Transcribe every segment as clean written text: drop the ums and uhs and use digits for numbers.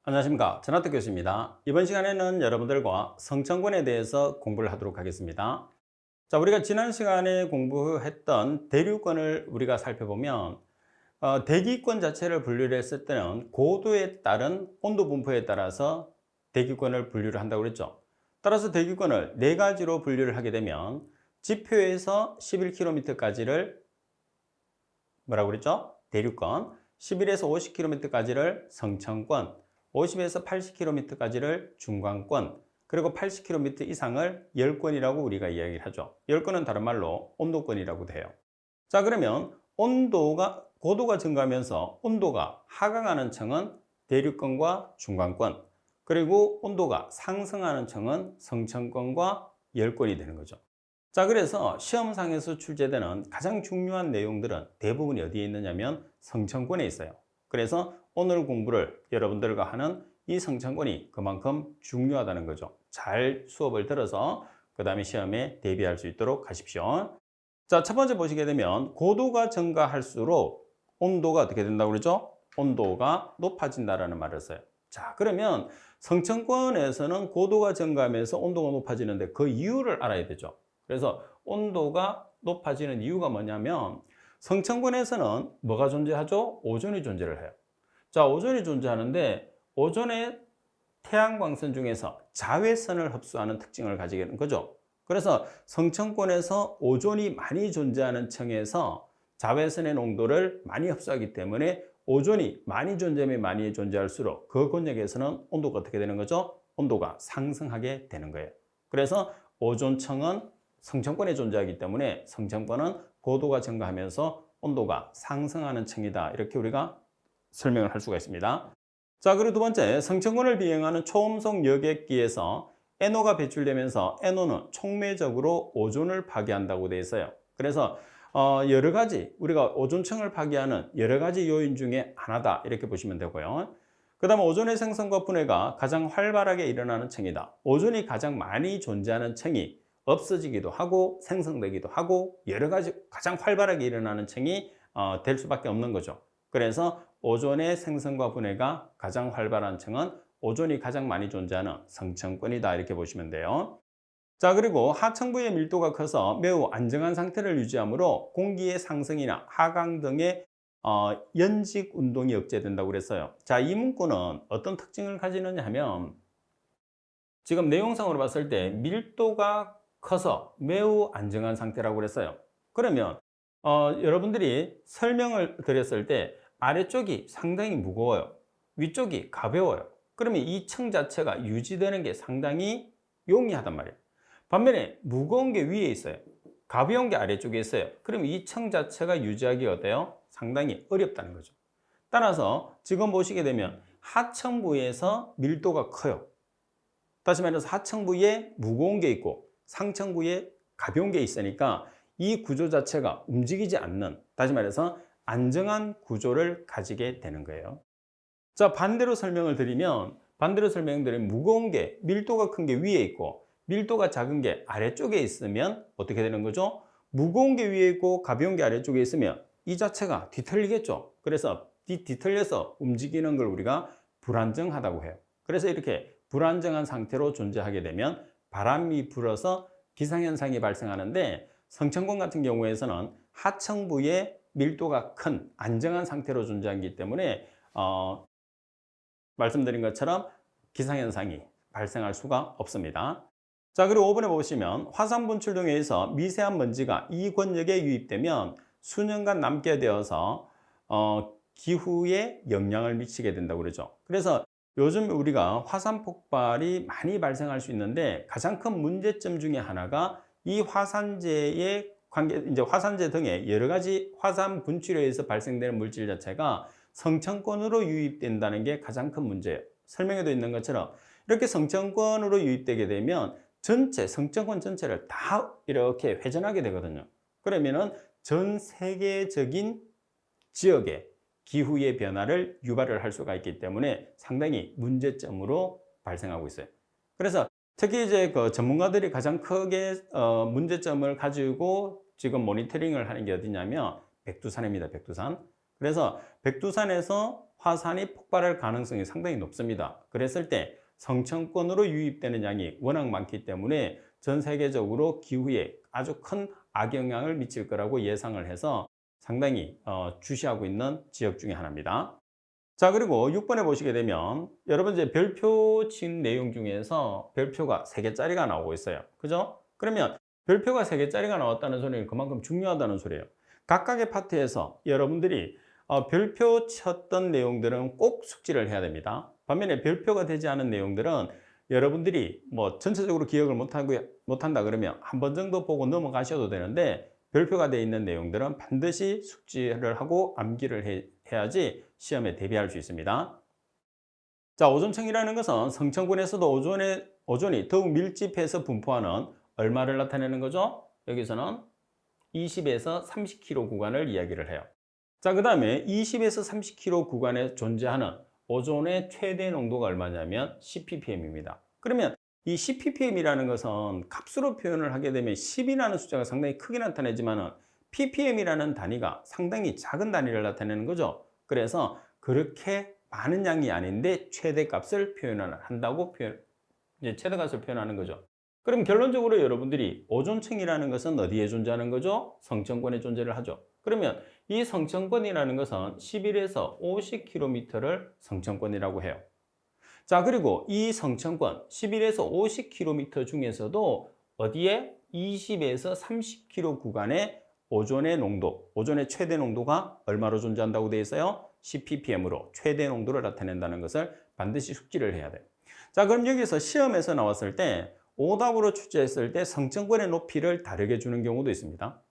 안녕하십니까, 전하태 교수입니다. 이번 시간에는 여러분들과 성천권에 대해서 공부를 하도록 하겠습니다. 자, 우리가 지난 시간에 공부했던 대류권을 우리가 살펴보면 대기권 자체를 분류를 했을 때는 고도에 따른 온도 분포에 따라서 대기권을 분류를 한다고 그랬죠. 따라서 대기권을 네 가지로 분류를 하게 되면 지표에서 11km까지를 뭐라고 그랬죠? 대류권, 11에서 50km까지를 성천권, 50에서 80km까지를 중간권, 그리고 80km 이상을 열권이라고 우리가 이야기를 하죠. 열권은 다른 말로 온도권이라고도 해요. 자, 그러면 고도가 증가하면서 온도가 하강하는 층은 대류권과 중간권, 그리고 온도가 상승하는 층은 성천권과 열권이 되는 거죠. 자, 그래서 시험상에서 출제되는 가장 중요한 내용들은 대부분이 어디에 있느냐면 성천권에 있어요. 그래서 오늘 공부를 여러분들과 하는 이 성천권이 그만큼 중요하다는 거죠. 잘 수업을 들어서 그 다음에 시험에 대비할 수 있도록 하십시오. 자, 첫 번째 보시게 되면 고도가 증가할수록 온도가 어떻게 된다고 그러죠? 온도가 높아진다라는 말을 써요. 자, 그러면 성천권에서는 고도가 증가하면서 온도가 높아지는데 그 이유를 알아야 되죠. 그래서 온도가 높아지는 이유가 뭐냐면 성천권에서는 뭐가 존재하죠? 오존이 존재를 해요. 자, 오존이 존재하는데 오존의 태양광선 중에서 자외선을 흡수하는 특징을 가지게 되는 거죠. 그래서 성천권에서 오존이 많이 존재하는 층에서 자외선의 농도를 많이 흡수하기 때문에 오존이 많이 존재할수록 그 권역에서는 온도가 어떻게 되는 거죠? 온도가 상승하게 되는 거예요. 그래서 오존층은 성천권에 존재하기 때문에 성천권은 고도가 증가하면서 온도가 상승하는 층이다. 이렇게 우리가 설명을 할 수가 있습니다. 자, 그리고 두 번째, 성천권을 비행하는 초음속 여객기에서 NO가 배출되면서 NO는 촉매적으로 오존을 파괴한다고 되어 있어요. 그래서 여러 가지 우리가 오존층을 파괴하는 여러 가지 요인 중에 하나다 이렇게 보시면 되고요. 그 다음 오존의 생성과 분해가 가장 활발하게 일어나는 층이다. 오존이 가장 많이 존재하는 층이 없어지기도 하고 생성되기도 하고 여러 가지 가장 활발하게 일어나는 층이 될 수밖에 없는 거죠. 그래서 오존의 생성과 분해가 가장 활발한 층은 오존이 가장 많이 존재하는 성천권이다 이렇게 보시면 돼요. 자, 그리고 하층부의 밀도가 커서 매우 안정한 상태를 유지하므로 공기의 상승이나 하강 등의 연직 운동이 억제된다고 그랬어요. 자, 이 문구는 어떤 특징을 가지느냐 하면 지금 내용상으로 봤을 때 밀도가 커서 매우 안정한 상태라고 그랬어요. 그러면 여러분들이 설명을 드렸을 때 아래쪽이 상당히 무거워요. 위쪽이 가벼워요. 그러면 이 층 자체가 유지되는 게 상당히 용이하단 말이에요. 반면에 무거운 게 위에 있어요. 가벼운 게 아래쪽에 있어요. 그럼 이 층 자체가 유지하기가 어때요? 상당히 어렵다는 거죠. 따라서 지금 보시게 되면 하층부에서 밀도가 커요. 다시 말해서 하층부에 무거운 게 있고 상층부에 가벼운 게 있으니까 이 구조 자체가 움직이지 않는, 다시 말해서 안정한 구조를 가지게 되는 거예요. 자, 반대로 설명드리면 무거운 게 밀도가 큰 게 위에 있고 밀도가 작은 게 아래쪽에 있으면 어떻게 되는 거죠? 무거운 게 위에 있고 가벼운 게 아래쪽에 있으면 이 자체가 뒤틀리겠죠. 그래서 뒤틀려서 움직이는 걸 우리가 불안정하다고 해요. 그래서 이렇게 불안정한 상태로 존재하게 되면 바람이 불어서 기상현상이 발생하는데 성천권 같은 경우에서는 하층부에 밀도가 큰 안정한 상태로 존재하기 때문에 말씀드린 것처럼 기상현상이 발생할 수가 없습니다. 자, 그리고 5번에 보시면 화산 분출 등에 의해서 미세한 먼지가 이 권역에 유입되면 수년간 남게 되어서 기후에 영향을 미치게 된다고 그러죠. 그래서 요즘 우리가 화산 폭발이 많이 발생할 수 있는데 가장 큰 문제점 중에 하나가 이 화산재의 이제 화산재 등의 여러 가지 화산 분출에 의해서 발생되는 물질 자체가 성천권으로 유입된다는 게 가장 큰 문제예요. 설명에도 있는 것처럼 이렇게 성천권으로 유입되게 되면 성천권 전체를 다 이렇게 회전하게 되거든요. 그러면은 전 세계적인 지역의 기후의 변화를 유발을 할 수가 있기 때문에 상당히 문제점으로 발생하고 있어요. 그래서 특히 이제 그 전문가들이 가장 크게 문제점을 가지고 지금 모니터링을 하는 게 어디냐면 백두산입니다. 백두산. 그래서 백두산에서 화산이 폭발할 가능성이 상당히 높습니다. 그랬을 때 성층권으로 유입되는 양이 워낙 많기 때문에 전 세계적으로 기후에 아주 큰 악영향을 미칠 거라고 예상을 해서 상당히 주시하고 있는 지역 중에 하나입니다. 자, 그리고 6번에 보시게 되면 여러분 이제 별표 친 내용 중에서 별표가 3개짜리가 나오고 있어요. 그죠? 그러면 별표가 3개짜리가 나왔다는 소리는 그만큼 중요하다는 소리예요. 각각의 파트에서 여러분들이 별표 쳤던 내용들은 꼭 숙지를 해야 됩니다. 반면에 별표가 되지 않은 내용들은 여러분들이 뭐 전체적으로 기억을 못한다 그러면 한 번 정도 보고 넘어가셔도 되는데, 별표가 되어 있는 내용들은 반드시 숙지를 하고 암기를 해야지 시험에 대비할 수 있습니다. 자, 오존층이라는 것은 성층권에서도 오존이 더욱 밀집해서 분포하는 얼마를 나타내는 거죠? 여기서는 20에서 30km 구간을 이야기를 해요. 자, 그 다음에 20에서 30km 구간에 존재하는 오존의 최대 농도가 얼마냐면 10ppm입니다. 그러면 이 10ppm이라는 것은 값으로 표현을 하게 되면 10이라는 숫자가 상당히 크게 나타내지만 ppm이라는 단위가 상당히 작은 단위를 나타내는 거죠. 그래서 그렇게 많은 양이 아닌데 최대값을 한다고 최대값을 표현하는 거죠. 그럼 결론적으로 여러분들이 오존층이라는 것은 어디에 존재하는 거죠? 성층권에 존재를 하죠. 그러면 이 성층권이라는 것은 11에서 50km를 성층권이라고 해요. 자, 그리고 이 성층권 11에서 50km 중에서도 어디에 20에서 30km 구간에 오존의 농도, 오존의 최대 농도가 얼마로 존재한다고 되어 있어요? 10ppm으로 최대 농도를 나타낸다는 것을 반드시 숙지를 해야 돼요. 자, 그럼 여기서 시험에서 나왔을 때 오답으로 출제했을 때 성층권의 높이를 다르게 주는 경우도 있습니다.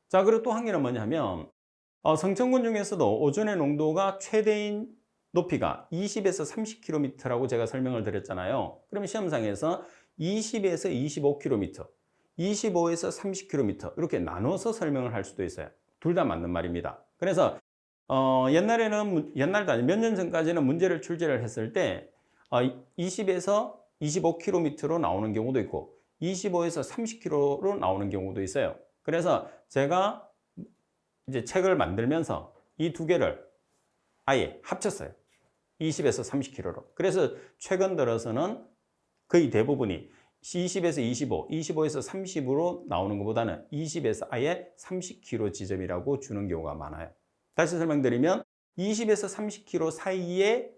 자, 그리고 또 한 개는 뭐냐면 성층권 중에서도 오존의 농도가 최대인 높이가 20에서 30km라고 제가 설명을 드렸잖아요. 그러면 시험상에서 20에서 25km, 25에서 30km 이렇게 나눠서 설명을 할 수도 있어요. 둘 다 맞는 말입니다. 그래서 옛날도 아니고 몇 년 전까지는 문제를 출제를 했을 때 20에서 25km로 나오는 경우도 있고 25에서 30km로 나오는 경우도 있어요. 그래서 제가 이제 책을 만들면서 이 두 개를 아예 합쳤어요. 20에서 30km로. 그래서 최근 들어서는 거의 대부분이 20에서 25, 25에서 30으로 나오는 것보다는 20에서 아예 30km 지점이라고 주는 경우가 많아요. 다시 설명드리면 20에서 30km 사이에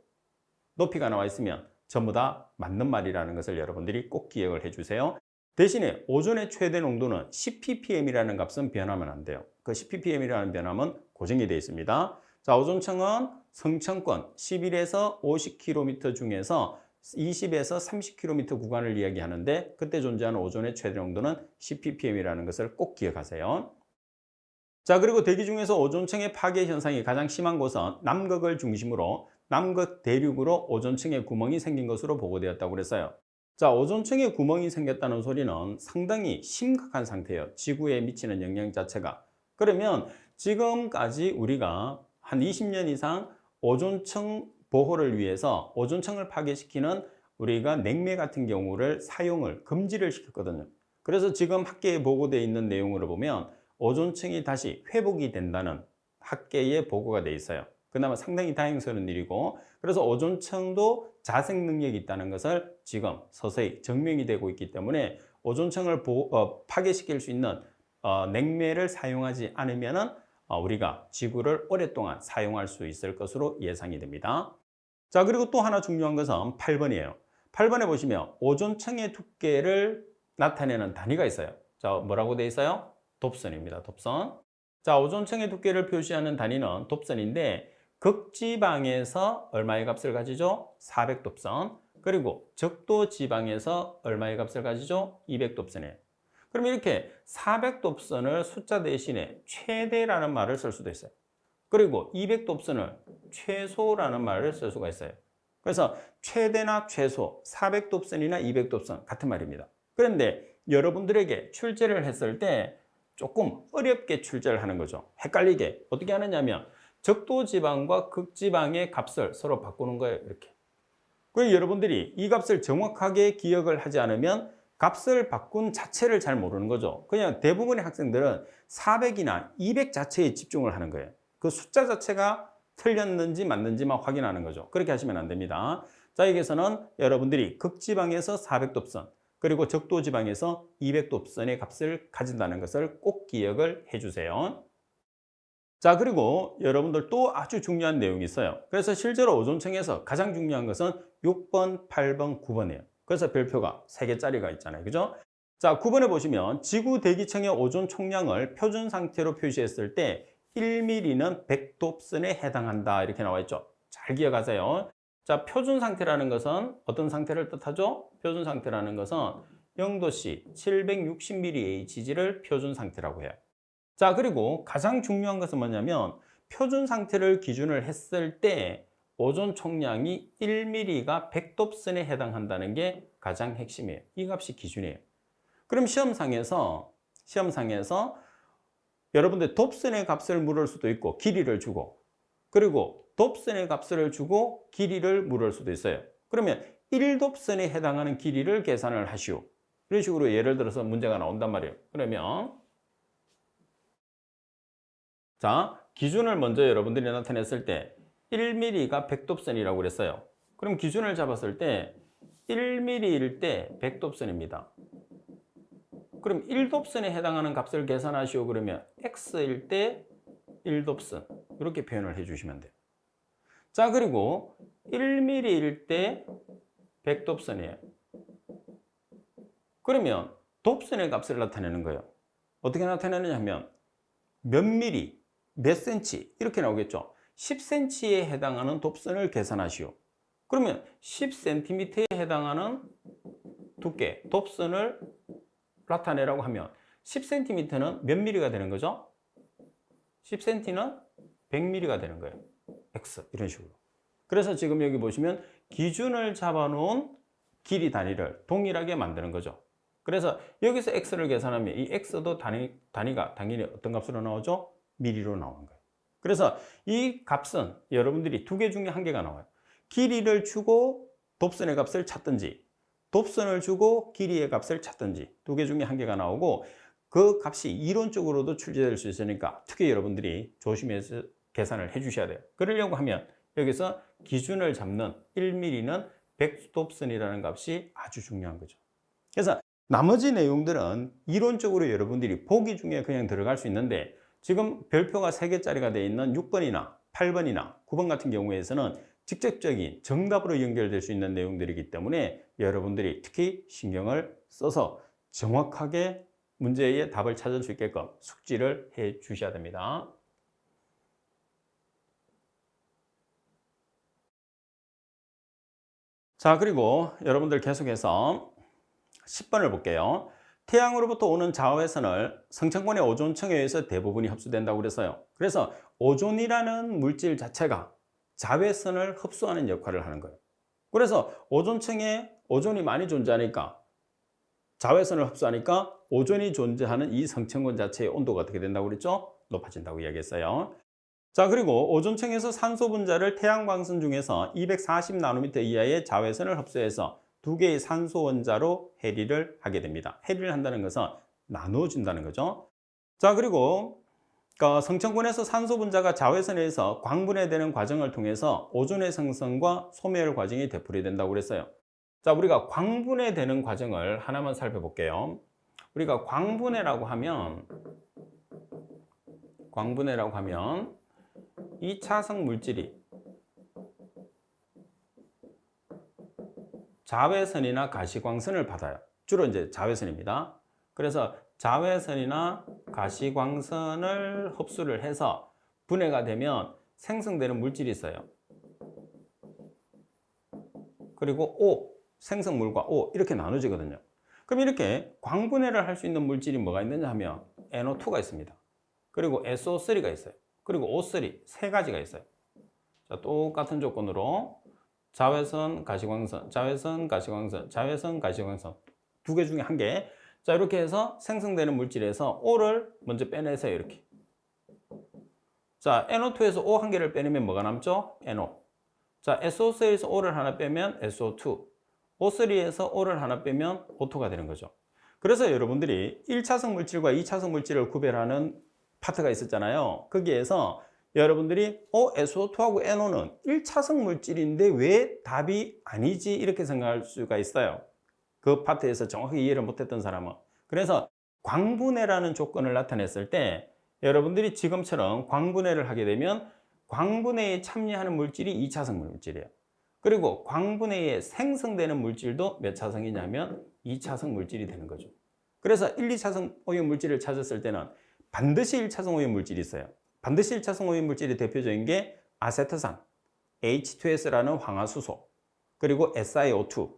높이가 나와 있으면 전부 다 맞는 말이라는 것을 여러분들이 꼭 기억을 해주세요. 대신에 오존의 최대 농도는 10ppm이라는 값은 변하면 안 돼요. 그 10ppm이라는 변함은 고정이 되어 있습니다. 자, 오존층은 성층권 11에서 50km 중에서 20에서 30km 구간을 이야기하는데 그때 존재하는 오존의 최대 농도는 10ppm이라는 것을 꼭 기억하세요. 자, 그리고 대기 중에서 오존층의 파괴 현상이 가장 심한 곳은 남극을 중심으로 남극 대륙으로 오존층에 구멍이 생긴 것으로 보고되었다고 그랬어요. 자, 오존층에 구멍이 생겼다는 소리는 상당히 심각한 상태예요. 지구에 미치는 영향 자체가. 그러면 지금까지 우리가 한 20년 이상 오존층 보호를 위해서 오존층을 파괴시키는 우리가 냉매 같은 경우를 사용을 금지를 시켰거든요. 그래서 지금 학계에 보고되어 있는 내용으로 보면 오존층이 다시 회복이 된다는 학계에 보고가 돼 있어요. 그나마 상당히 다행스러운 일이고, 그래서 오존층도 자생 능력이 있다는 것을 지금 서서히 증명이 되고 있기 때문에 오존층을 파괴시킬 수 있는 냉매를 사용하지 않으면은 우리가 지구를 오랫동안 사용할 수 있을 것으로 예상이 됩니다. 자, 그리고 또 하나 중요한 것은 8번이에요. 8번에 보시면 오존층의 두께를 나타내는 단위가 있어요. 자, 뭐라고 되어 있어요? 돕선입니다. 돕선. 자, 오존층의 두께를 표시하는 단위는 돕선인데 극지방에서 얼마의 값을 가지죠? 400돕선. 그리고 적도지방에서 얼마의 값을 가지죠? 200돕선이에요. 그럼 이렇게 400돕선을 숫자 대신에 최대라는 말을 쓸 수도 있어요. 그리고 200돕선을 최소라는 말을 쓸 수가 있어요. 그래서 최대나 최소, 400돕선이나 200돕선 같은 말입니다. 그런데 여러분들에게 출제를 했을 때 조금 어렵게 출제를 하는 거죠. 헷갈리게. 어떻게 하느냐면 적도지방과 극지방의 값을 서로 바꾸는 거예요. 이렇게. 그리고 여러분들이 이 값을 정확하게 기억을 하지 않으면 값을 바꾼 자체를 잘 모르는 거죠. 그냥 대부분의 학생들은 400이나 200 자체에 집중을 하는 거예요. 그 숫자 자체가 틀렸는지 맞는지만 확인하는 거죠. 그렇게 하시면 안 됩니다. 자, 여기서는 여러분들이 극지방에서 400dob선, 그리고 적도지방에서 200dob선의 값을 가진다는 것을 꼭 기억을 해주세요. 자, 그리고 여러분들 또 아주 중요한 내용이 있어요. 그래서 실제로 오존층에서 가장 중요한 것은 6번, 8번, 9번이에요. 그래서 별표가 3개짜리가 있잖아요. 그죠? 자, 9번에 보시면 지구 대기층의 오존 총량을 표준 상태로 표시했을 때 1mm는 100dob선에 해당한다. 이렇게 나와 있죠. 잘 기억하세요. 자, 표준 상태라는 것은 어떤 상태를 뜻하죠? 표준 상태라는 것은 0도씨 760mAhg를 표준 상태라고 해요. 자, 그리고 가장 중요한 것은 뭐냐면 표준 상태를 기준을 했을 때 오존 총량이 1mm가 100dob선에 해당한다는 게 가장 핵심이에요. 이 값이 기준이에요. 그럼 시험상에서 여러분들 dob선의 값을 물을 수도 있고 길이를 주고, 그리고 dob선의 값을 주고 길이를 물을 수도 있어요. 그러면 1dob선에 해당하는 길이를 계산을 하시오. 이런 식으로 예를 들어서 문제가 나온단 말이에요. 그러면 자, 기준을 먼저 여러분들이 나타냈을 때 1mm가 100dob선이라고 그랬어요. 그럼 기준을 잡았을 때 1mm일 때 100dob선입니다. 그럼 1dob선에 해당하는 값을 계산하시오. 그러면 x일 때 1dob선 이렇게 표현을 해주시면 돼요. 자, 그리고 1mm일 때 100dob선이에요. 그러면 dob선의 값을 나타내는 거예요. 어떻게 나타내느냐 하면 몇 미리, 몇 센치 이렇게 나오겠죠. 10cm에 해당하는 dob선을 계산하시오. 그러면 10cm에 해당하는 두께, dob선을 나타내라고 하면 10cm는 몇 mm가 되는 거죠? 10cm는 100mm가 되는 거예요. x 이런 식으로. 그래서 지금 여기 보시면 기준을 잡아놓은 길이 단위를 동일하게 만드는 거죠. 그래서 여기서 x를 계산하면 이 x도 단위가 당연히 어떤 값으로 나오죠? mm로 나오는 거예요. 그래서 이 값은 여러분들이 두 개 중에 한 개가 나와요. 길이를 주고 dob선의 값을 찾든지, dob선을 주고 길이의 값을 찾든지 두 개 중에 한 개가 나오고, 그 값이 이론적으로도 출제될 수 있으니까 특히 여러분들이 조심해서 계산을 해 주셔야 돼요. 그러려고 하면 여기서 기준을 잡는 1mm는 100dob선이라는 값이 아주 중요한 거죠. 그래서 나머지 내용들은 이론적으로 여러분들이 보기 중에 그냥 들어갈 수 있는데, 지금 별표가 3개짜리가 되어 있는 6번이나 8번이나 9번 같은 경우에서는 직접적인 정답으로 연결될 수 있는 내용들이기 때문에 여러분들이 특히 신경을 써서 정확하게 문제의 답을 찾을 수 있게끔 숙지를 해 주셔야 됩니다. 자, 그리고 여러분들 계속해서 10번을 볼게요. 태양으로부터 오는 자외선을 성층권의 오존층에 의해서 대부분이 흡수된다고 그랬어요. 그래서 오존이라는 물질 자체가 자외선을 흡수하는 역할을 하는 거예요. 그래서 오존층에 오존이 많이 존재하니까, 자외선을 흡수하니까 오존이 존재하는 이 성층권 자체의 온도가 어떻게 된다고 그랬죠? 높아진다고 이야기했어요. 자, 그리고 오존층에서 산소 분자를 태양광선 중에서 240나노미터 이하의 자외선을 흡수해서 두 개의 산소 원자로 해리를 하게 됩니다. 해리를 한다는 것은 나눠준다는 거죠. 자, 그리고 성층권에서 산소 분자가 자외선에 의해서 광분해되는 과정을 통해서 오존의 생성과 소멸 과정이 되풀이된다고 그랬어요. 자, 우리가 광분해되는 과정을 하나만 살펴볼게요. 우리가 광분해라고 하면 2차성 물질이 자외선이나 가시광선을 받아요. 주로 이제 자외선입니다. 그래서 자외선이나 가시광선을 흡수를 해서 분해가 되면 생성되는 물질이 있어요. 그리고 O, 생성물과 O 이렇게 나눠지거든요. 그럼 이렇게 광분해를 할 수 있는 물질이 뭐가 있느냐 하면 NO2가 있습니다. 그리고 SO3가 있어요. 그리고 O3, 세 가지가 있어요. 자, 똑같은 조건으로 자외선, 가시광선, 자외선, 가시광선, 자외선, 가시광선 두 개 중에 한 개. 자, 이렇게 해서 생성되는 물질에서 O를 먼저 빼내세요. 이렇게. 자, NO2에서 O 한 개를 빼내면 뭐가 남죠? NO. 자, SO3에서 O를 하나 빼면 SO2. O3에서 O를 하나 빼면 O2가 되는 거죠. 그래서 여러분들이 1차성 물질과 2차성 물질을 구별하는 파트가 있었잖아요. 거기에서 여러분들이 SO2하고 NO는 1차성 물질인데 왜 답이 아니지? 이렇게 생각할 수가 있어요. 그 파트에서 정확히 이해를 못했던 사람은. 그래서 광분해라는 조건을 나타냈을 때 여러분들이 지금처럼 광분해를 하게 되면 광분해에 참여하는 물질이 2차성 물질이에요. 그리고 광분해에 생성되는 물질도 몇 차성이냐면 2차성 물질이 되는 거죠. 그래서 1, 2차성 오염 물질을 찾았을 때는 반드시 1차성 오염 물질이 있어요. 반드시 1차성 오염 물질의 대표적인 게 아세트산, H2S라는 황화수소, 그리고 SiO2,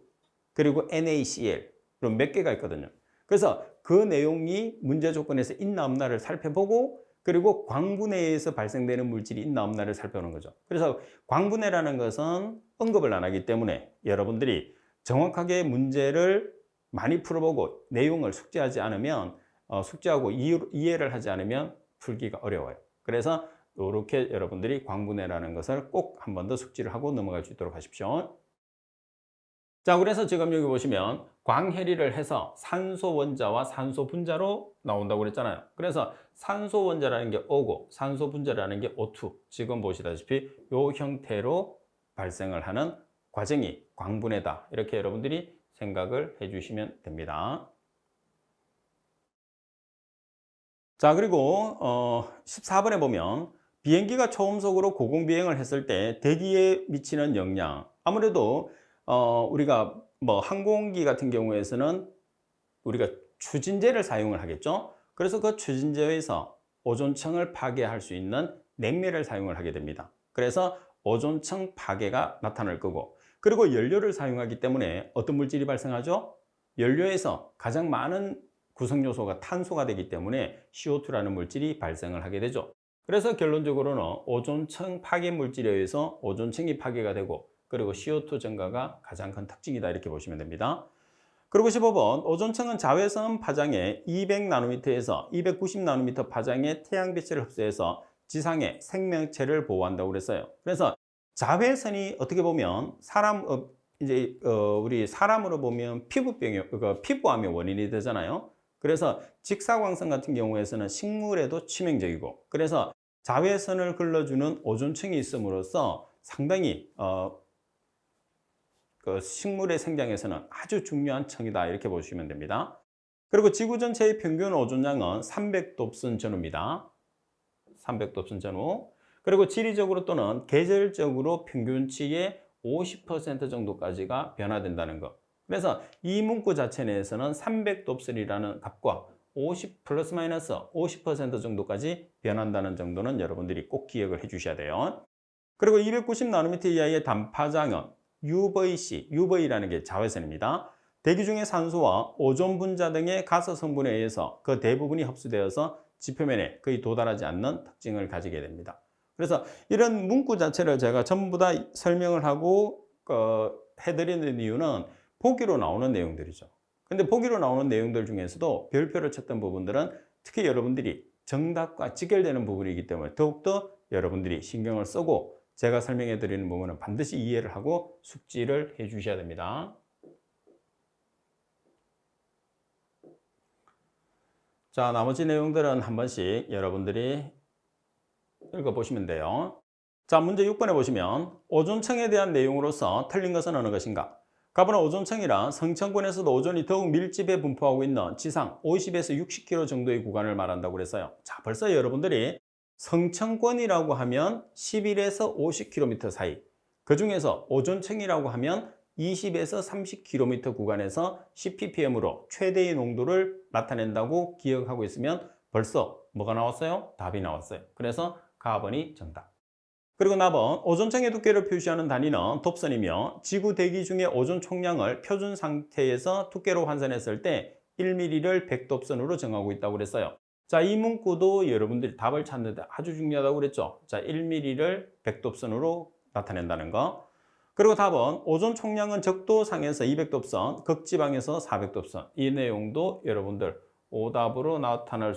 그리고 NaCl 이런 몇 개가 있거든요. 그래서 그 내용이 문제 조건에서 있나 없나를 살펴보고 그리고 광분해에서 발생되는 물질이 있나 없나를 살펴보는 거죠. 그래서 광분해라는 것은 언급을 안 하기 때문에 여러분들이 정확하게 문제를 많이 풀어보고 내용을 숙지하지 않으면 숙지하고 이해를 하지 않으면 풀기가 어려워요. 그래서 이렇게 여러분들이 광분해라는 것을 꼭 한 번 더 숙지를 하고 넘어갈 수 있도록 하십시오. 자, 그래서 지금 여기 보시면 광해리를 해서 산소 원자와 산소 분자로 나온다고 그랬잖아요. 그래서 산소 원자라는 게 O고 산소 분자라는 게 O2. 지금 보시다시피 이 형태로 발생을 하는 과정이 광분해다. 이렇게 여러분들이 생각을 해주시면 됩니다. 자, 그리고 14번에 보면 비행기가 초음속으로 고공비행을 했을 때 대기에 미치는 영향. 아무래도 우리가 뭐 항공기 같은 경우에서는 우리가 추진제를 사용을 하겠죠. 그래서 그 추진제에서 오존층을 파괴할 수 있는 냉매를 사용을 하게 됩니다. 그래서 오존층 파괴가 나타날 거고, 그리고 연료를 사용하기 때문에 어떤 물질이 발생하죠? 연료에서 가장 많은 구성 요소가 탄소가 되기 때문에 CO2라는 물질이 발생을 하게 되죠. 그래서 결론적으로는 오존층 파괴 물질에 의해서 오존층이 파괴가 되고, 그리고 CO2 증가가 가장 큰 특징이다, 이렇게 보시면 됩니다. 그리고 15번, 오존층은 자외선 파장의 200나노미터에서 290나노미터 파장의 태양빛을 흡수해서 지상의 생명체를 보호한다고 그랬어요. 그래서 자외선이 어떻게 보면 우리 사람으로 보면 피부암의 원인이 되잖아요. 그래서 직사광선 같은 경우에서는 식물에도 치명적이고, 그래서 자외선을 걸러주는 오존층이 있음으로써 상당히 그 식물의 생장에서는 아주 중요한 층이다, 이렇게 보시면 됩니다. 그리고 지구 전체의 평균 오존량은 300dob슨 전후입니다. 300dob슨 전후. 그리고 지리적으로 또는 계절적으로 평균치의 50% 정도까지가 변화된다는 것. 그래서 이 문구 자체 내에서는 300dobson이라는 값과 50 플러스 마이너스 50% 정도까지 변한다는 정도는 여러분들이 꼭 기억을 해 주셔야 돼요. 그리고 290나노미터 이하의 단파장은 UVC, UV라는 게 자외선입니다. 대기 중의 산소와 오존 분자 등의 가스 성분에 의해서 그 대부분이 흡수되어서 지표면에 거의 도달하지 않는 특징을 가지게 됩니다. 그래서 이런 문구 자체를 제가 전부 다 설명을 하고 해드리는 이유는 보기로 나오는 내용들이죠. 근데 보기로 나오는 내용들 중에서도 별표를 쳤던 부분들은 특히 여러분들이 정답과 직결되는 부분이기 때문에 더욱더 여러분들이 신경을 쓰고 제가 설명해 드리는 부분은 반드시 이해를 하고 숙지를 해 주셔야 됩니다. 자, 나머지 내용들은 한 번씩 여러분들이 읽어보시면 돼요. 자, 문제 6번에 보시면 오존층에 대한 내용으로서 틀린 것은 어느 것인가? 답은 오존층이란 성층권에서도 오존이 더욱 밀집해 분포하고 있는 지상 50에서 60km 정도의 구간을 말한다고 그랬어요. 자, 벌써 여러분들이 성층권이라고 하면 11에서 50km 사이, 그 중에서 오존층이라고 하면 20에서 30km 구간에서 10ppm으로 최대의 농도를 나타낸다고 기억하고 있으면 벌써 뭐가 나왔어요? 답이 나왔어요. 그래서 가번이 정답. 그리고 나번 오존층의 두께를 표시하는 단위는 dobson이며 지구 대기 중의 오존 총량을 표준 상태에서 두께로 환산했을 때 1mm를 100dobson으로 정하고 있다고 그랬어요. 자, 이 문구도 여러분들이 답을 찾는데 아주 중요하다고 그랬죠. 자, 1mm를 100dobson으로 나타낸다는 거. 그리고 답은 오존 총량은 적도상에서 200dobson, 극지방에서 400dobson. 이 내용도 여러분들 오답으로 낼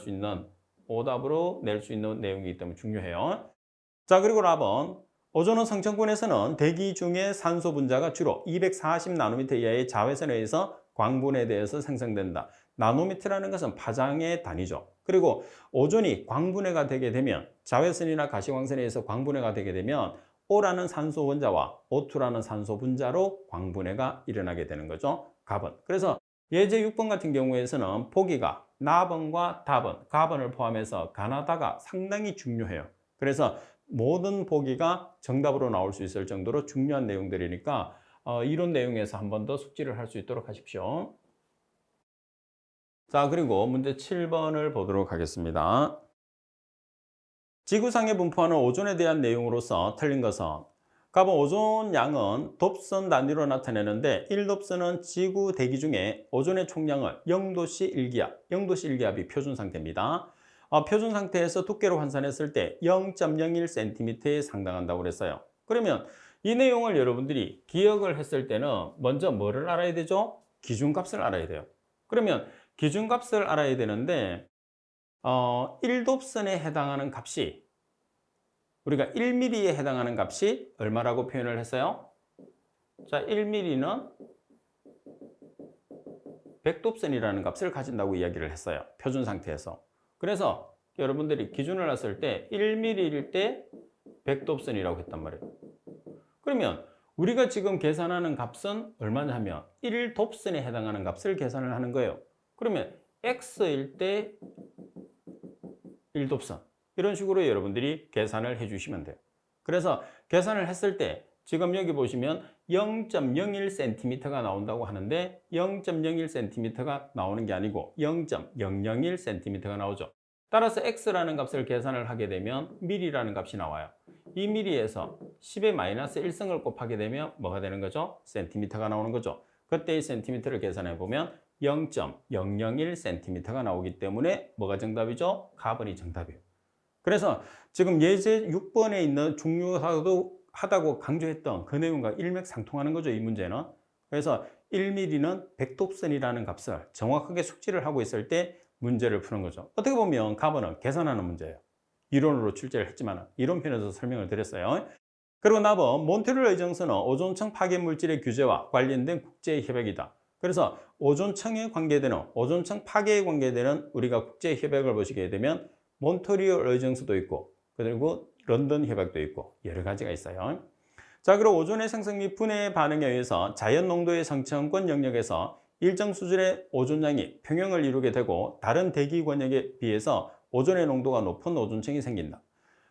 수 있는 내용이기 때문에 중요해요. 자, 그리고 답은 오존은 성층권에서는 대기 중의 산소 분자가 주로 240나노미터 이하의 자외선에 의해서 광분에 대해서 생성된다. 나노미터라는 것은 파장의 단위죠. 그리고 오존이 광분해가 되게 되면 자외선이나 가시광선에 의해서 광분해가 되게 되면 O라는 산소 원자와 O2라는 산소 분자로 광분해가 일어나게 되는 거죠. 가번. 그래서 예제 6번 같은 경우에서는 보기가 나번과 다번, 가번을 포함해서 가나다가 상당히 중요해요. 그래서 모든 보기가 정답으로 나올 수 있을 정도로 중요한 내용들이니까 이론 내용에서 한 번 더 숙지를 할 수 있도록 하십시오. 자, 그리고 문제 7번을 보도록 하겠습니다. 지구상에 분포하는 오존에 대한 내용으로서 틀린 것은 가본 오존 양은 돕선 단위로 나타내는데 1돕선은 지구 대기 중에 오존의 총량을 0도씨 1기압, 0도씨 1기압이 표준 상태입니다. 표준 상태에서 두께로 환산했을 때 0.01cm에 상당한다고 그랬어요. 그러면 이 내용을 여러분들이 기억을 했을 때는 먼저 뭐를 알아야 되죠? 기준값을 알아야 돼요. 그러면 기준값을 알아야 되는데 1돕선에 해당하는 값이 우리가 1mm에 해당하는 값이 얼마라고 표현을 했어요? 자, 1mm는 100돕선이라는 값을 가진다고 이야기를 했어요. 표준 상태에서. 그래서 여러분들이 기준을 놨을 때 1mm일 때 100돕선이라고 했단 말이에요. 그러면 우리가 지금 계산하는 값은 얼마냐 하면 1돕선에 해당하는 값을 계산을 하는 거예요. 그러면 X일 때 1돕선. 이런 식으로 여러분들이 계산을 해 주시면 돼요. 그래서 계산을 했을 때 지금 여기 보시면 0.01cm가 나온다고 하는데 0.01cm가 나오는 게 아니고 0.001cm가 나오죠. 따라서 x라는 값을 계산을 하게 되면 mm라는 값이 나와요. 이 mm에서 10의 마이너스 1승을 곱하게 되면 뭐가 되는 거죠? cm가 나오는 거죠. 그때 이 cm를 계산해 보면 0.001cm가 나오기 때문에 뭐가 정답이죠? 가번이 정답이에요. 그래서 지금 예제 6번에 있는 중요하다고 강조했던 그 내용과 일맥상통하는 거죠, 이 문제는. 그래서 1mm는 100돕선이라는 값을 정확하게 숙지를 하고 있을 때 문제를 푸는 거죠. 어떻게 보면 가번은 계산하는 문제예요. 이론으로 출제를 했지만 이론편에서 설명을 드렸어요. 그리고 나번 몬트리올 의정서는 오존층 파괴 물질의 규제와 관련된 국제협약이다. 그래서 오존층에 관계되는, 오존층 파괴에 관계되는 우리가 국제협약을 보시게 되면 몬트리올 의정서도 있고 그리고 런던 협약도 있고 여러 가지가 있어요. 자, 그리고 오존의 생성 및 분해 반응에 의해서 자연 농도의 성층권 영역에서 일정 수준의 오존량이 평형을 이루게 되고 다른 대기 권역에 비해서 오존의 농도가 높은 오존층이 생긴다.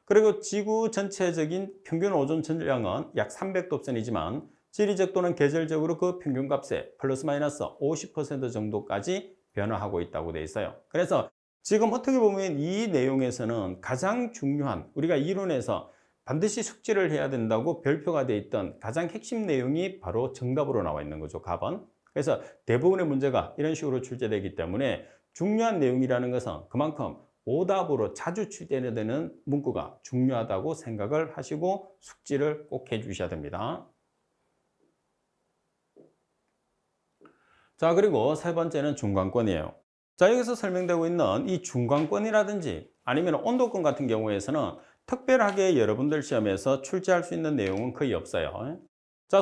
그리고 지구 전체적인 평균 오존 전량은 약 300돕선이지만 지리적 또는 계절적으로 그 평균값에 플러스 마이너스 50% 정도까지 변화하고 있다고 되어 있어요. 그래서 지금 어떻게 보면 이 내용에서는 가장 중요한 우리가 이론에서 반드시 숙지를 해야 된다고 별표가 되어 있던 가장 핵심 내용이 바로 정답으로 나와 있는 거죠. 가번. 그래서 대부분의 문제가 이런 식으로 출제되기 때문에 중요한 내용이라는 것은 그만큼 오답으로 자주 출제되는 문구가 중요하다고 생각을 하시고 숙지를 꼭 해주셔야 됩니다. 자, 그리고 세 번째는 중간권이에요. 자, 여기서 설명되고 있는 이 중간권이라든지 아니면 온도권 같은 경우에서는 특별하게 여러분들 시험에서 출제할 수 있는 내용은 거의 없어요. 자,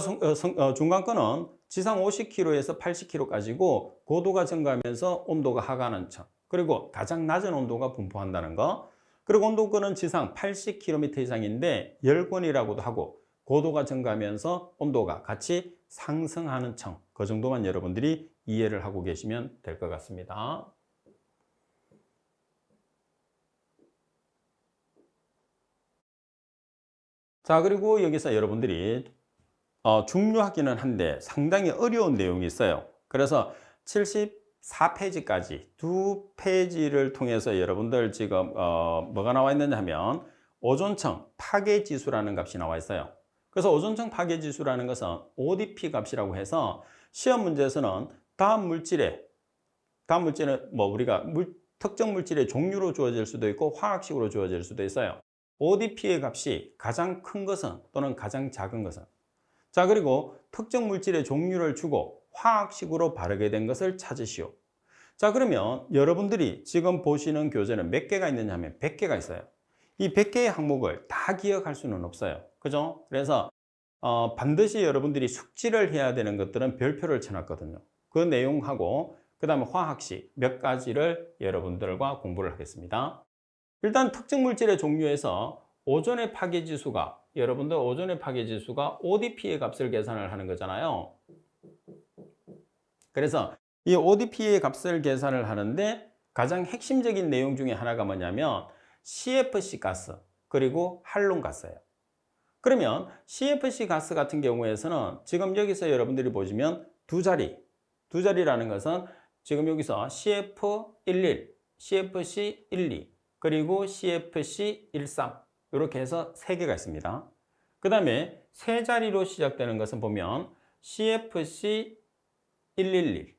중간권은 지상 50km에서 80km까지고 고도가 증가하면서 온도가 하가는 층, 그리고 가장 낮은 온도가 분포한다는 거, 그리고 온도권은 지상 80km 이상인데 열권이라고도 하고 고도가 증가하면서 온도가 같이 상승하는 층, 그 정도만 여러분들이 이해를 하고 계시면 될 것 같습니다. 자, 그리고 여기서 여러분들이 중요하기는 한데 상당히 어려운 내용이 있어요. 그래서 74페이지까지 두 페이지를 통해서 여러분들 지금 뭐가 나와 있느냐 하면 오존층 파괴지수라는 값이 나와 있어요. 그래서 오존층 파괴지수라는 것은 ODP 값이라고 해서 시험 문제에서는 다음 물질은 뭐 우리가 특정 물질의 종류로 주어질 수도 있고 화학식으로 주어질 수도 있어요. ODP의 값이 가장 큰 것은 또는 가장 작은 것은. 자, 그리고 특정 물질의 종류를 주고 화학식으로 바르게 된 것을 찾으시오. 자, 그러면 여러분들이 지금 보시는 교재는 몇 개가 있느냐 하면 100개가 있어요. 이 100개의 항목을 다 기억할 수는 없어요. 그죠? 그래서 반드시 여러분들이 숙지를 해야 되는 것들은 별표를 쳐놨거든요. 그 내용하고 그 다음에 화학식 몇 가지를 여러분들과 공부를 하겠습니다. 일단 특정 물질의 종류에서 오존의 파괴지수가, 여러분들 오존의 파괴지수가 ODP의 값을 계산을 하는 거잖아요. 그래서 이 ODP의 값을 계산을 하는데 가장 핵심적인 내용 중에 하나가 뭐냐면 CFC 가스 그리고 할론 가스예요. 그러면 CFC 가스 같은 경우에서는 지금 여기서 여러분들이 보시면 두 자리라는 것은 지금 여기서 CF11, CFC12 그리고 CFC13 이렇게 해서 세 개가 있습니다. 그 다음에 세 자리로 시작되는 것은 보면 CFC111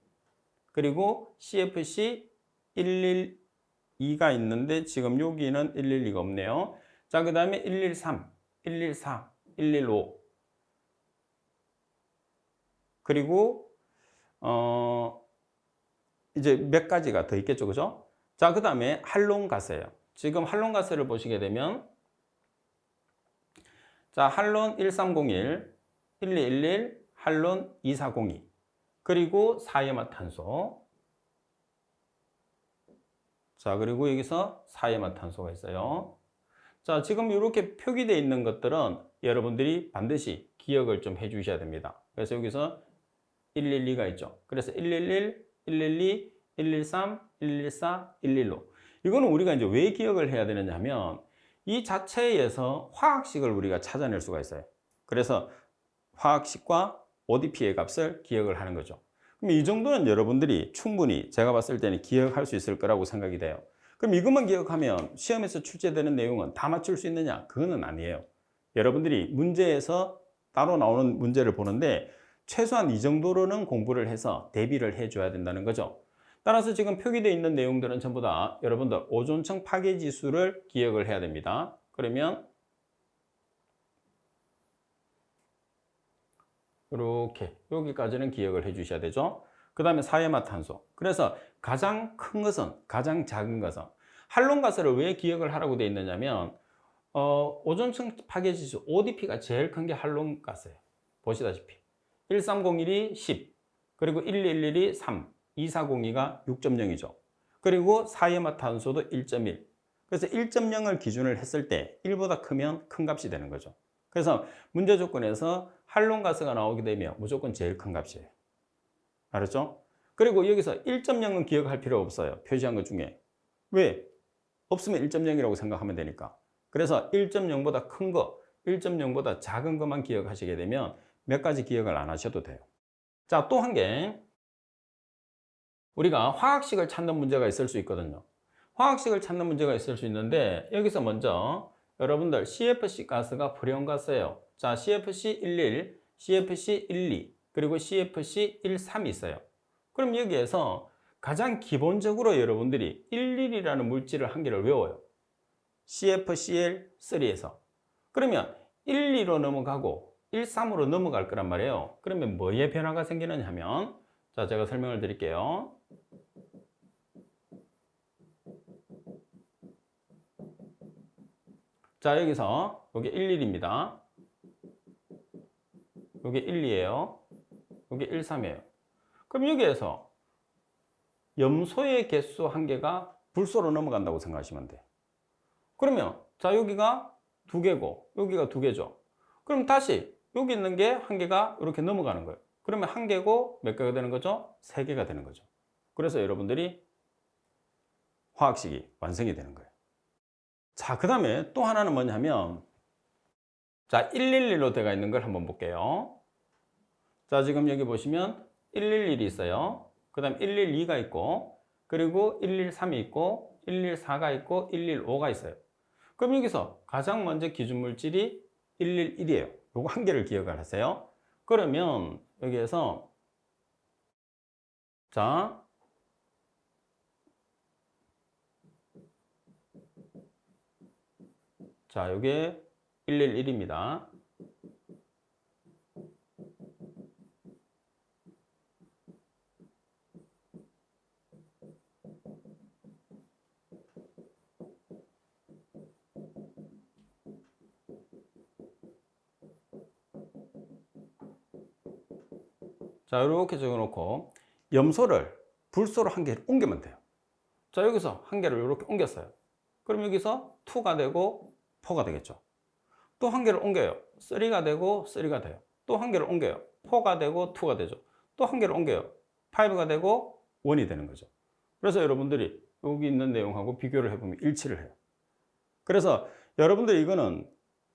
그리고 CFC112가 있는데 지금 여기는 112가 없네요. 자, 그 다음에 113, 114, 115 그리고 이제 몇 가지가 더 있겠죠, 그죠? 자, 그 다음에 할론 가스예요. 지금 할론 가스를 보시게 되면 자, 할론 1301, 1211, 할론 2402 그리고 사이화탄소. 자, 그리고 여기서 사이화탄소가 있어요. 자, 지금 이렇게 표기되어 있는 것들은 여러분들이 반드시 기억을 좀 해 주셔야 됩니다. 그래서 여기서 112가 있죠. 그래서 111, 112, 113, 114, 115. 이거는 우리가 이제 왜 기억을 해야 되느냐 하면 이 자체에서 화학식을 우리가 찾아낼 수가 있어요. 그래서 화학식과 ODP의 값을 기억을 하는 거죠. 그럼 이 정도는 여러분들이 충분히 제가 봤을 때는 기억할 수 있을 거라고 생각이 돼요. 그럼 이것만 기억하면 시험에서 출제되는 내용은 다 맞출 수 있느냐? 그거는 아니에요. 여러분들이 문제에서 따로 나오는 문제를 보는데 최소한 이 정도로는 공부를 해서 대비를 해줘야 된다는 거죠. 따라서 지금 표기되어 있는 내용들은 전부 다 여러분들 오존층 파괴지수를 기억을 해야 됩니다. 그러면 이렇게 여기까지는 기억을 해 주셔야 되죠. 그 다음에 사이화탄소. 그래서 가장 큰 것은 가장 작은 것은 할론가스를 왜 기억을 하라고 되어 있느냐면 오존층 파괴지수 ODP가 제일 큰 게 할론가스예요. 보시다시피 1301이 10 그리고 1211이 3 2402가 6.0이죠. 그리고 사이화탄소도 1.1. 그래서 1.0을 기준을 했을 때 1보다 크면 큰 값이 되는 거죠. 그래서 문제 조건에서 할론가스가 나오게 되면 무조건 제일 큰 값이에요. 알았죠? 그리고 여기서 1.0은 기억할 필요 없어요. 표시한 것 중에. 왜? 없으면 1.0이라고 생각하면 되니까. 그래서 1.0보다 큰 거, 1.0보다 작은 것만 기억하시게 되면 몇 가지 기억을 안 하셔도 돼요. 자, 또 한 개. 우리가 화학식을 찾는 문제가 있을 수 있거든요. 화학식을 찾는 문제가 있을 수 있는데 여기서 먼저 여러분들 CFC 가스가 불연가스예요. 자, CFC11, CFC12 그리고 CFC13이 있어요. 그럼 여기에서 가장 기본적으로 여러분들이 11이라는 물질을 한 개를 외워요. CFCl3에서. 그러면 12로 넘어가고 13으로 넘어갈 거란 말이에요. 그러면 뭐에 변화가 생기느냐 하면 자, 제가 설명을 드릴게요. 자, 여기서 여기 11입니다. 여기 12예요. 여기 13이에요. 그럼 여기에서 염소의 개수 한 개가 불소로 넘어간다고 생각하시면 돼요. 그러면 자, 여기가 두 개고 여기가 두 개죠. 그럼 다시 여기 있는 게 한 개가 이렇게 넘어가는 거예요. 그러면 한 개고 몇 개가 되는 거죠? 세 개가 되는 거죠. 그래서 여러분들이 화학식이 완성이 되는 거예요. 자, 그 다음에 또 하나는 뭐냐면 자, 111로 되어 있는 걸 한번 볼게요. 자, 지금 여기 보시면 111이 있어요. 그 다음 112가 있고 그리고 113이 있고 114가 있고 115가 있어요. 그럼 여기서 가장 먼저 기준 물질이 111이에요. 요거 한 개를 기억을 하세요. 그러면 여기에서 자, 요게 111입니다. 자, 이렇게 적어놓고 염소를 불소로 한 개를 옮기면 돼요. 자, 여기서 한 개를 이렇게 옮겼어요. 그럼 여기서 2가 되고 4가 되겠죠. 또 한 개를 옮겨요. 3가 되고 3가 돼요. 또 한 개를 옮겨요. 4가 되고 2가 되죠. 또 한 개를 옮겨요. 5가 되고 1이 되는 거죠. 그래서 여러분들이 여기 있는 내용하고 비교를 해보면 일치를 해요. 그래서 여러분들 이거는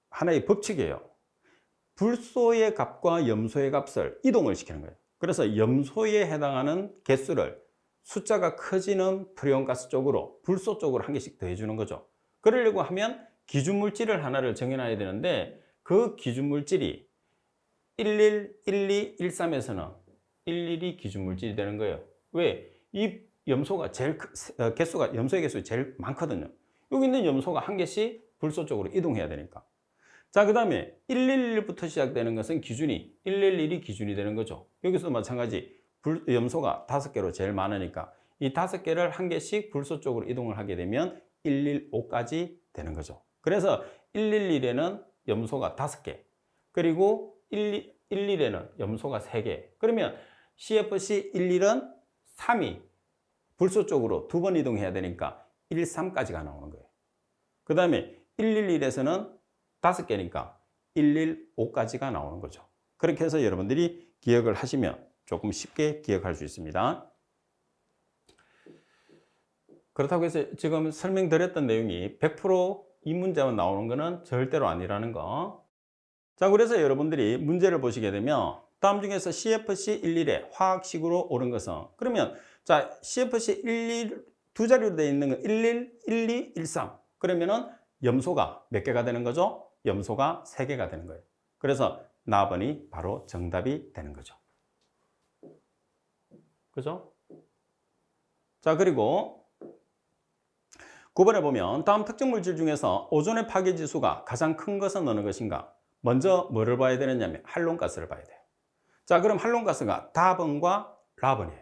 하나의 법칙이에요. 불소의 값과 염소의 값을 이동을 시키는 거예요. 그래서 염소에 해당하는 개수를 숫자가 커지는 프리온가스 쪽으로, 불소 쪽으로 한 개씩 더해주는 거죠. 그러려고 하면 기준물질을 하나를 정해놔야 되는데 그 기준물질이 11, 12, 13에서는 11이 기준물질이 되는 거예요. 왜? 이 염소가 개수가, 염소의 개수가 제일 많거든요. 여기 있는 염소가 한 개씩 불소 쪽으로 이동해야 되니까. 자, 그 다음에 111부터 시작되는 것은 기준이 111이 기준이 되는 거죠. 여기서도 마찬가지 염소가 5개로 제일 많으니까 이 5개를 한 개씩 불소 쪽으로 이동을 하게 되면 115까지 되는 거죠. 그래서 111에는 염소가 5개, 그리고 111에는 염소가 3개. 그러면 CFC 11은 3이 불소 쪽으로 2번 이동해야 되니까 13까지가 나오는 거예요. 그 다음에 111에서는 5개니까 115까지가 나오는 거죠. 그렇게 해서 여러분들이 기억을 하시면 조금 쉽게 기억할 수 있습니다. 그렇다고 해서 지금 설명드렸던 내용이 100% 이 문제만 나오는 것은 절대로 아니라는 거. 자, 그래서 여러분들이 문제를 보시게 되면 다음 중에서 CFC 11에 화학식으로 옳은 것은, 그러면 자, CFC 11 두 자리로 되어 있는 건 11, 12, 13. 그러면은 염소가 몇 개가 되는 거죠? 염소가 3개가 되는 거예요. 그래서 나번이 바로 정답이 되는 거죠. 그죠? 자, 그리고 9번에 보면 다음 특정 물질 중에서 오존의 파괴 지수가 가장 큰 것은 어느 것인가? 먼저 뭐를 봐야 되느냐면 할론가스를 봐야 돼요. 자, 그럼 할론가스가 다번과 라번이에요.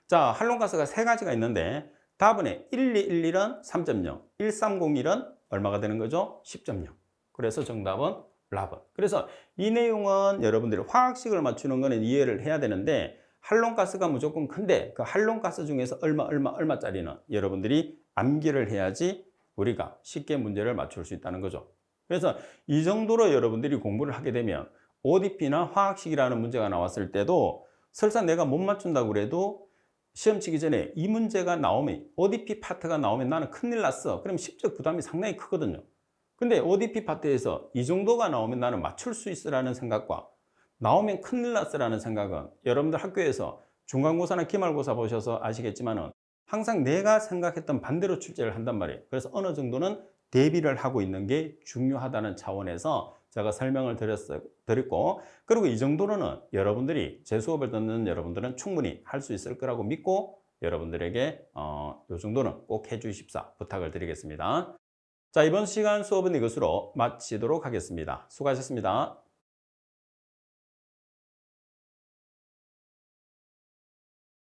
자, 할론가스가 3가지가 있는데 다번에 1211은 3.0, 1301은 얼마가 되는 거죠? 10.0. 그래서 정답은 라번. 그래서 이 내용은 여러분들이 화학식을 맞추는 거는 이해를 해야 되는데 할론가스가 무조건 큰데 그 할론가스 중에서 얼마짜리는 여러분들이 암기를 해야지 우리가 쉽게 문제를 맞출 수 있다는 거죠. 그래서 이 정도로 여러분들이 공부를 하게 되면 ODP나 화학식이라는 문제가 나왔을 때도 설사 내가 못 맞춘다고 그래도 시험 치기 전에 이 문제가 나오면, ODP 파트가 나오면 나는 큰일 났어. 그럼 실적 부담이 상당히 크거든요. 근데 ODP 파트에서 이 정도가 나오면 나는 맞출 수 있으라는 생각과 나오면 큰일 났으라는 생각은 여러분들 학교에서 중간고사나 기말고사 보셔서 아시겠지만은 항상 내가 생각했던 반대로 출제를 한단 말이에요. 그래서 어느 정도는 대비를 하고 있는 게 중요하다는 차원에서 제가 설명을 드렸고, 그리고 이 정도로는 여러분들이 제 수업을 듣는 여러분들은 충분히 할 수 있을 거라고 믿고 여러분들에게 이 정도는 꼭 해주십사 부탁을 드리겠습니다. 자, 이번 시간 수업은 이것으로 마치도록 하겠습니다. 수고하셨습니다.